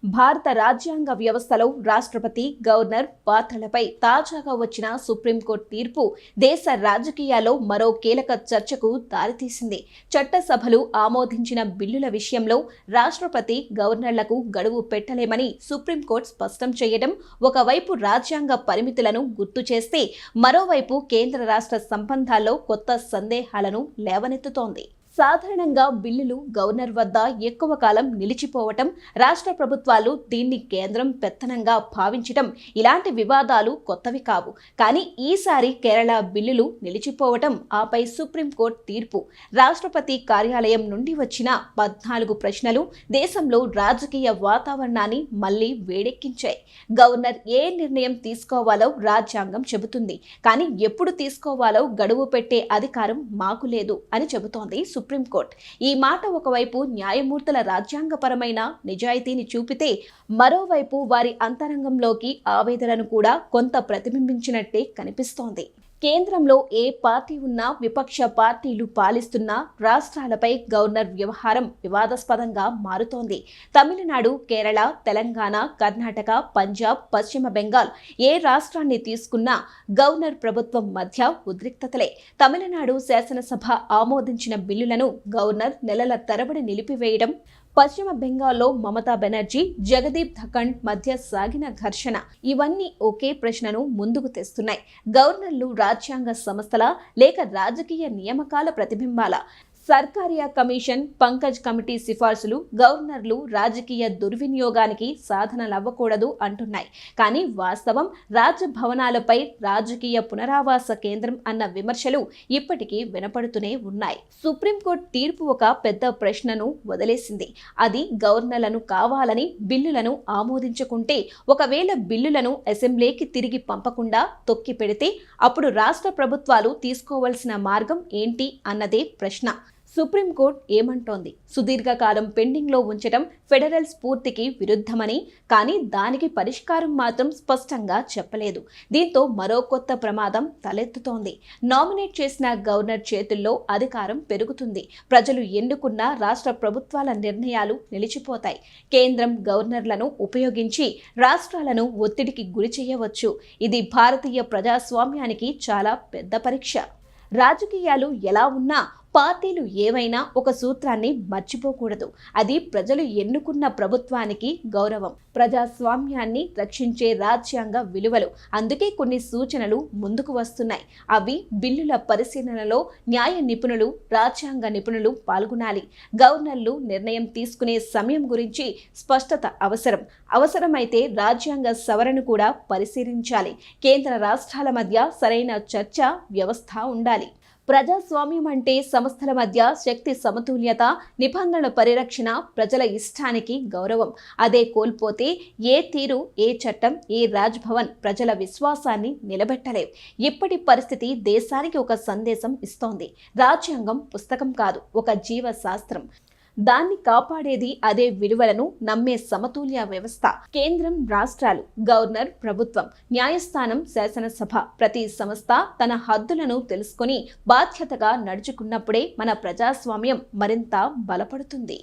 భారత రాజ్యాంగ వ్యవస్థలో రాష్ట్రపతి, గవర్నర్ పాత్రలపై తాజాగా వచ్చిన సుప్రీంకోర్టు తీర్పు దేశ రాజకీయాల్లో మరో కీలక చర్చకు దారితీసింది. చట్టసభలు ఆమోదించిన బిల్లుల విషయంలో రాష్ట్రపతి, గవర్నర్లకు గడువు పెట్టలేమని సుప్రీంకోర్టు స్పష్టం చేయడం ఒకవైపు రాజ్యాంగ పరిమితులను గుర్తు చేస్తే, మరోవైపు కేంద్ర రాష్ట్ర సంబంధాల్లో కొత్త సందేహాలను లేవనెత్తుతోంది. సాధారణంగా బిల్లులు గవర్నర్ వద్ద ఎక్కువ కాలం నిలిచిపోవటం, రాష్ట్ర ప్రభుత్వాలు దీన్ని కేంద్రం పెత్తనంగా భావించటం ఇలాంటి వివాదాలు కొత్తవి కావు. కానీ ఈసారి కేరళ బిల్లులు నిలిచిపోవటం, ఆపై సుప్రీంకోర్టు తీర్పు, రాష్ట్రపతి కార్యాలయం నుండి వచ్చిన 14 ప్రశ్నలు దేశంలో రాజకీయ వాతావరణాన్ని మళ్లీ వేడెక్కించాయి. గవర్నర్ ఏ నిర్ణయం తీసుకోవాలో రాజ్యాంగం చెబుతుంది, కానీ ఎప్పుడు తీసుకోవాలో గడువు పెట్టే అధికారం మాకు లేదు అని చెబుతోంది సుప్రీంకోర్టు. ఈ మాట ఒకవైపు న్యాయమూర్తుల రాజ్యాంగపరమైన నిజాయితీని చూపితే, మరోవైపు వారి అంతరంగంలోకి ఆవేదనను కూడా కొంత ప్రతిబింబించినట్టే కనిపిస్తోంది. కేంద్రంలో ఏ పార్టీ ఉన్నా, విపక్ష పార్టీలు పాలిస్తున్న రాష్ట్రాలపై గవర్నర్ వ్యవహారం వివాదాస్పదంగా మారుతోంది. తమిళనాడు, కేరళ, తెలంగాణ, కర్ణాటక, పంజాబ్, పశ్చిమ బెంగాల్ ఏ రాష్ట్రాన్ని తీసుకున్నా గవర్నర్ ప్రభుత్వం మధ్య ఉద్రిక్తతలే. తమిళనాడు శాసనసభ ఆమోదించిన బిల్లులను గవర్నర్ నెలల తరబడి నిలిపివేయడం, పశ్చిమ బెంగాల్లో మమతా బెనర్జీ, జగదీప్ ధకన్ మధ్య సాగిన ఘర్షణ, ఇవన్నీ ఒకే ప్రశ్నను ముందుకు తెస్తున్నాయి. గవర్నర్లు రాజ్యాంగ సంస్థల లేక రాజకీయ నియామకాల ప్రతిబింబాల? సర్కారియా కమిషన్, పంకజ్ కమిటీ సిఫార్సులు గవర్నర్లు రాజకీయ దుర్వినియోగానికి సాధనలవ్వకూడదు అంటున్నాయి. కానీ వాస్తవం, రాజభవనాలపై రాజకీయ పునరావాస కేంద్రం అన్న విమర్శలు ఇప్పటికీ వినపడుతూనే ఉన్నాయి. సుప్రీంకోర్టు తీర్పు ఒక పెద్ద ప్రశ్నను వదిలేసింది. అది గవర్నర్లను కావాలని బిల్లులను ఆమోదించుకుంటే, ఒకవేళ బిల్లులను అసెంబ్లీకి తిరిగి పంపకుండా తొక్కి పెడితే, అప్పుడు రాష్ట్ర ప్రభుత్వాలు తీసుకోవాల్సిన మార్గం ఏంటి అన్నదే ప్రశ్న. సుప్రీంకోర్టు ఏమంటోంది? సుదీర్ఘకాలం పెండింగ్లో ఉంచడం ఫెడరల్ స్ఫూర్తికి విరుద్ధమని, కానీ దానికి పరిష్కారం మాత్రం స్పష్టంగా చెప్పలేదు. దీంతో మరో కొత్త ప్రమాదం తలెత్తుతోంది. నామినేట్ చేసిన గవర్నర్ చేతుల్లో అధికారం పెరుగుతుంది. ప్రజలు ఎన్నుకున్న రాష్ట్ర ప్రభుత్వాల నిర్ణయాలు నిలిచిపోతాయి. కేంద్రం గవర్నర్లను ఉపయోగించి రాష్ట్రాలను ఒత్తిడికి గురి చేయవచ్చు. ఇది భారతీయ ప్రజాస్వామ్యానికి చాలా పెద్ద పరీక్ష. రాజకీయాలు ఎలా ఉన్నా, పార్టీలు ఏవైనా ఒక సూత్రాన్ని మర్చిపోకూడదు. అది ప్రజలు ఎన్నుకున్న ప్రభుత్వానికి గౌరవం, ప్రజాస్వామ్యాన్ని రక్షించే రాజ్యాంగ విలువలు. అందుకే కొన్ని సూచనలు ముందుకు వస్తున్నాయి. అవి బిల్లుల పరిశీలనలో న్యాయ నిపుణులు, రాజ్యాంగ నిపుణులు పాల్గొనాలి. గవర్నర్లు నిర్ణయం తీసుకునే సమయం గురించి స్పష్టత అవసరం. అవసరమైతే రాజ్యాంగ సవరణ కూడా పరిశీలించాలి. కేంద్ర రాష్ట్రాల మధ్య సరైన చర్చ వ్యవస్థ ఉండాలి. ప్రజాస్వామ్యం అంటే సంస్థల మధ్య శక్తి సమతుల్యత, నిబంధనల పరిరక్షణ, ప్రజల ఇష్టానికి గౌరవం. అదే కోల్పోతే ఏ తీరు, ఏ చట్టం, ఏ రాజ్భవన్ ప్రజల విశ్వాసాన్ని నిలబెట్టలేవు. ఇప్పటి పరిస్థితి దేశానికి ఒక సందేశం ఇస్తోంది. రాజ్యాంగం పుస్తకం కాదు, ఒక జీవశాస్త్రం. దాన్ని కాపాడేది అదే విలువలను నమ్మే సమతుల్య వ్యవస్థ. కేంద్రం, రాష్ట్రాలు, గవర్నర్, ప్రభుత్వం, న్యాయస్థానం, శాసనసభ, ప్రతి సంస్థ తన హద్దులను తెలుసుకొని బాధ్యతగా నడుచుకున్నప్పుడే మన ప్రజాస్వామ్యం మరింత బలపడుతుంది.